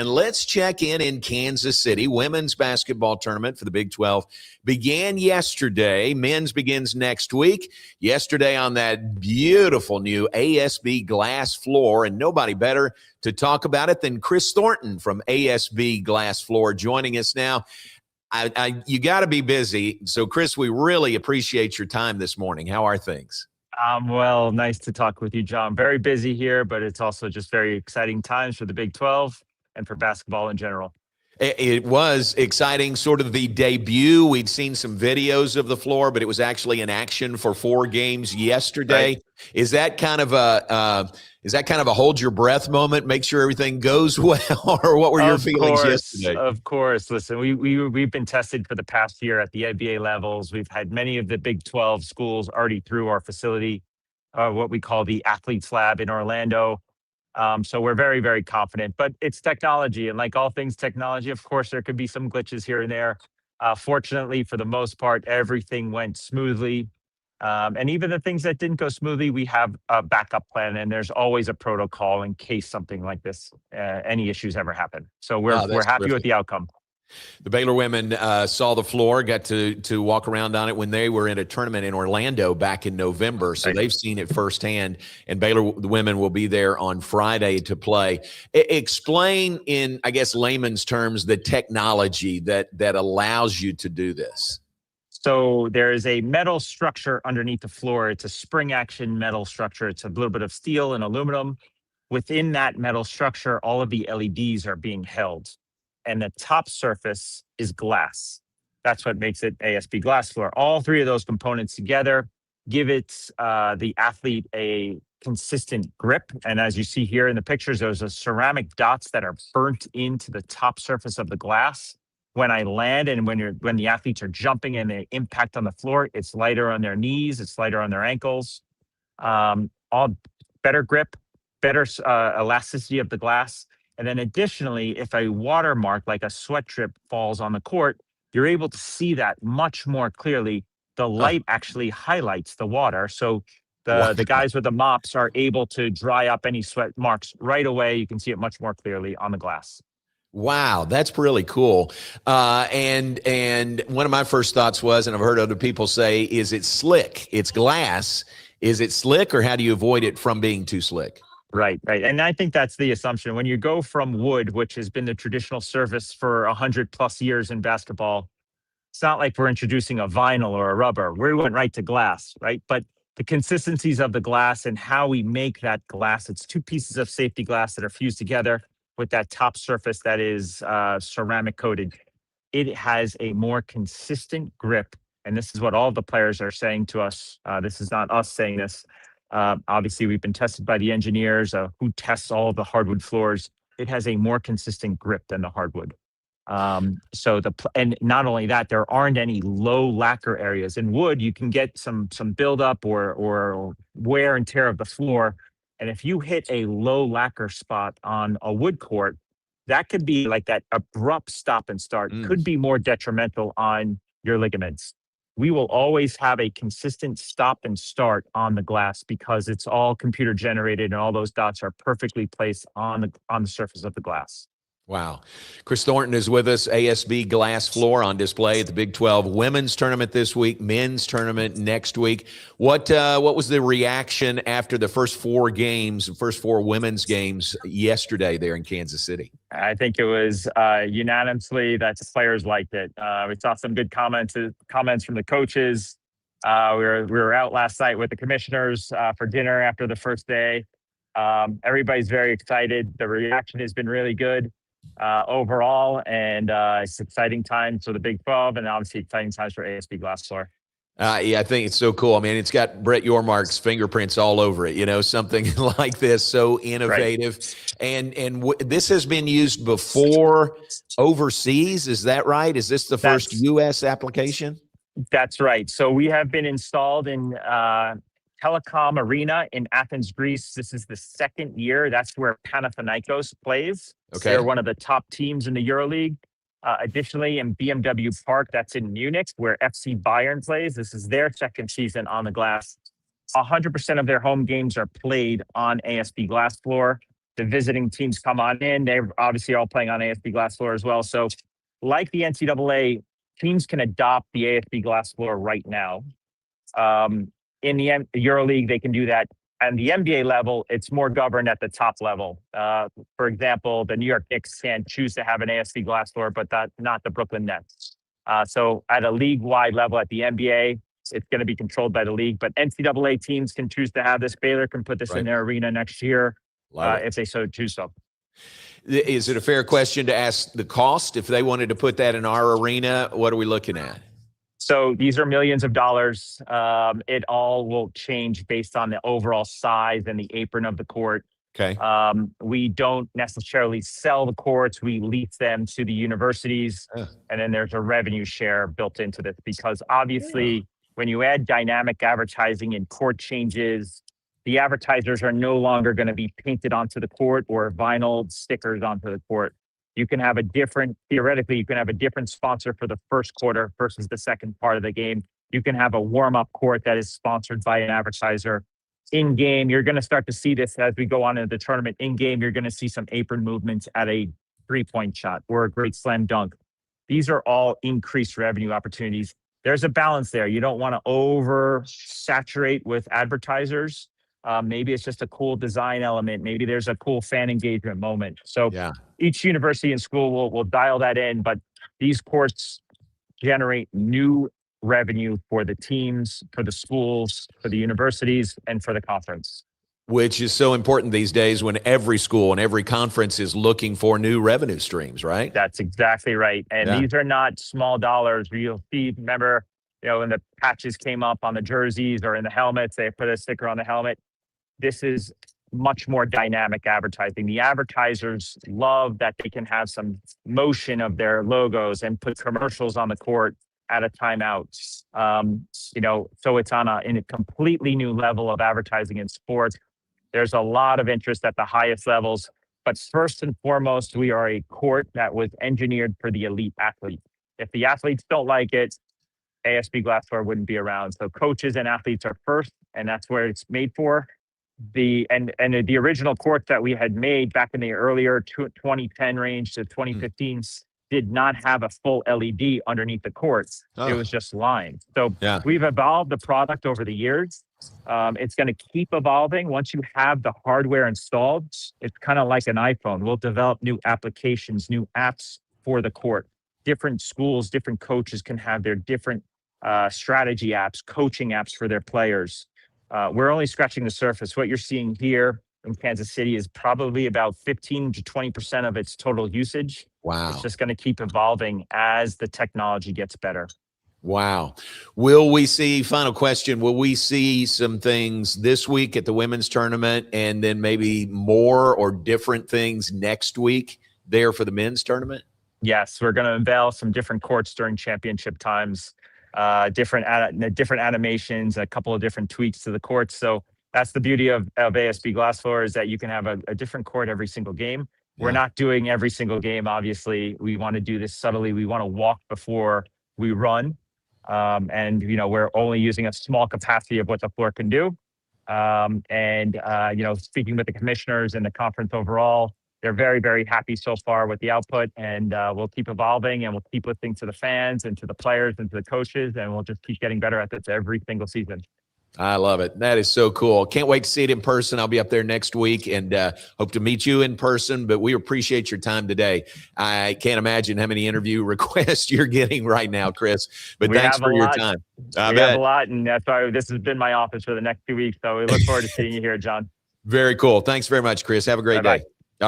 and let's check in Kansas City. Women's basketball tournament for the Big 12 began yesterday. Men's begins next week. Yesterday on that beautiful new ASB Glassfloor, and nobody better to talk about it than Chris Thornton from ASB Glassfloor joining us now. You got to be busy. So, Chris, we really appreciate your time this morning. How are things? Well, nice to talk with you, John. Very busy here, but it's also just very exciting times for the Big 12 and for basketball in general. It was exciting, sort of the debut. We'd seen some videos of the floor, but it was actually in action for 4 games yesterday. Right. Is that kind of a hold your breath moment, make sure everything goes well, or what were your feelings yesterday? Of course. Listen, we've been tested for the past year at the NBA levels. We've had many of the Big 12 schools already through our facility, what we call the Athletes Lab in Orlando. So we're very, very confident, but it's technology. And like all things technology, of course, there could be some glitches here and there. Fortunately, for the most part, everything went smoothly. And even the things that didn't go smoothly, we have a backup plan, and there's always a protocol in case something like this, any issues ever happen. So we're happy terrific with the outcome. The Baylor women saw the floor, got to walk around on it when they were in a tournament in Orlando back in November. So they've seen it firsthand, and Baylor, the women, will be there on Friday to play. Explain in, I guess, layman's terms, the technology that allows you to do this. So there is a metal structure underneath the floor. It's a spring action metal structure. It's a little bit of steel and aluminum. Within that metal structure, all of the LEDs are being held, and the top surface is glass. That's what makes it ASB Glassfloor. All 3 of those components together give the athlete a consistent grip. And as you see here in the pictures, there's a ceramic dots that are burnt into the top surface of the glass. When I land and when the athletes are jumping and they impact on the floor, it's lighter on their knees, it's lighter on their ankles. All better grip, better elasticity of the glass. And then additionally, if a watermark like a sweat drip falls on the court, you're able to see that much more clearly. The light actually highlights the water. So the guys with the mops are able to dry up any sweat marks right away. You can see it much more clearly on the glass. Wow, that's really cool. And one of my first thoughts was, and I've heard other people say, is it slick? It's glass. Is it slick, or how do you avoid it from being too slick? Right. And I think that's the assumption. When you go from wood, which has been the traditional surface for 100+ years in basketball, it's not like we're introducing a vinyl or a rubber. We went right to glass, right? But the consistencies of the glass and how we make that glass, it's 2 pieces of safety glass that are fused together with that top surface that is ceramic coated. It has a more consistent grip. And this is what all the players are saying to us. This is not us saying this. Obviously, we've been tested by the engineers who tests all of the hardwood floors. It has a more consistent grip than the hardwood. And not only that, there aren't any low lacquer areas. In wood, you can get some buildup or wear and tear of the floor. And if you hit a low lacquer spot on a wood court, that could be like that abrupt stop and start, could be more detrimental on your ligaments. We will always have a consistent stop and start on the glass because it's all computer generated and all those dots are perfectly placed on the surface of the glass. Wow. Chris Thornton is with us. ASB Glassfloor on display at the Big 12 women's tournament this week, men's tournament next week. What was the reaction after the first 4 women's games yesterday there in Kansas City? I think it was unanimously that the players liked it. We saw some good comments from the coaches. We were out last night with the commissioners for dinner after the first day. Everybody's very excited. The reaction has been really good overall, and it's exciting times for the Big 12 and obviously exciting times for ASB Glassfloor. Yeah, I think it's so cool. I mean, it's got Brett Yormark's fingerprints all over it, something like this, so innovative. Right. And this has been used before overseas, is that right? Is this the first U.S. application? That's right. So we have been installed in Telecom Arena in Athens, Greece. This is the 2nd year. That's where Panathinaikos plays. Okay. They're one of the top teams in the EuroLeague. Additionally, in BMW Park, that's in Munich, where FC Bayern plays. This is their 2nd season on the glass. 100% of their home games are played on ASB Glassfloor. The visiting teams come on in. They're obviously all playing on ASB Glassfloor as well. So like the NCAA, teams can adopt the ASB Glassfloor right now. In the EuroLeague, they can do that. And the NBA level, it's more governed at the top level. For example, the New York Knicks can choose to have an ASB Glassfloor, but not the Brooklyn Nets. So at a league-wide level at the NBA, it's going to be controlled by the league. But NCAA teams can choose to have this. Baylor can put this in their arena next year if they so choose so. Is it a fair question to ask the cost? If they wanted to put that in our arena, what are we looking at? So these are millions of dollars. It all will change based on the overall size and the apron of the court. Okay. We don't necessarily sell the courts. We lease them to the universities. And then there's a revenue share built into this because obviously when you add dynamic advertising and court changes, the advertisers are no longer going to be painted onto the court or vinyl stickers onto the court. You can have theoretically, you can have a different sponsor for the first quarter versus the second part of the game. You can have a warm-up court that is sponsored by an advertiser. In game, you're going to start to see this as we go on into the tournament. In game, you're going to see some apron movements at a 3-point shot or a great slam dunk. These are all increased revenue opportunities. There's a balance there. You don't want to oversaturate with advertisers. Maybe it's just a cool design element. Maybe there's a cool fan engagement moment. So each university and school will dial that in, but these courts generate new revenue for the teams, for the schools, for the universities, and for the conference. Which is so important these days when every school and every conference is looking for new revenue streams, right? That's exactly right. And these are not small dollars. You'll see, remember, when the patches came up on the jerseys or in the helmets, they put a sticker on the helmet. This is much more dynamic advertising. The advertisers love that they can have some motion of their logos and put commercials on the court at a timeout. So it's in a completely new level of advertising in sports. There's a lot of interest at the highest levels, but first and foremost, we are a court that was engineered for the elite athlete. If the athletes don't like it, ASB Glassfloor wouldn't be around. So coaches and athletes are first, and that's where it's made for. The original court that we had made back in the earlier 2010 range to 2015 did not have a full LED underneath the courts. It was just lines. So we've evolved the product over the years. It's going to keep evolving. Once you have the hardware installed, it's kind of like an iPhone. We'll develop new applications, new apps for the court. Different schools, different coaches can have their different strategy apps, coaching apps for their players. We're only scratching the surface. What you're seeing here in Kansas City is probably about 15 to 20% of its total usage. Wow. It's just going to keep evolving as the technology gets better. Wow. Final question, will we see some things this week at the women's tournament and then maybe more or different things next week there for the men's tournament? Yes, we're going to unveil some different courts during championship times. Different animations, a couple of different tweaks to the courts. So that's the beauty of ASB Glassfloor is that you can have a different court every single game. We're not doing every single game, obviously. We want to do this subtly. We want to walk before we run. We're only using a small capacity of what the floor can do. Speaking with the commissioners and the conference overall, they're very, very happy so far with the output, and we'll keep evolving and we'll keep listening to the fans and to the players and to the coaches, and we'll just keep getting better at this every single season. I love it. That is so cool. Can't wait to see it in person. I'll be up there next week and hope to meet you in person, but we appreciate your time today. I can't imagine how many interview requests you're getting right now, Chris, but thanks for your time. We have a lot, and that's why this has been my office for the next 2 weeks, so we look forward to seeing you here, John. Very cool. Thanks very much, Chris. Have a great day.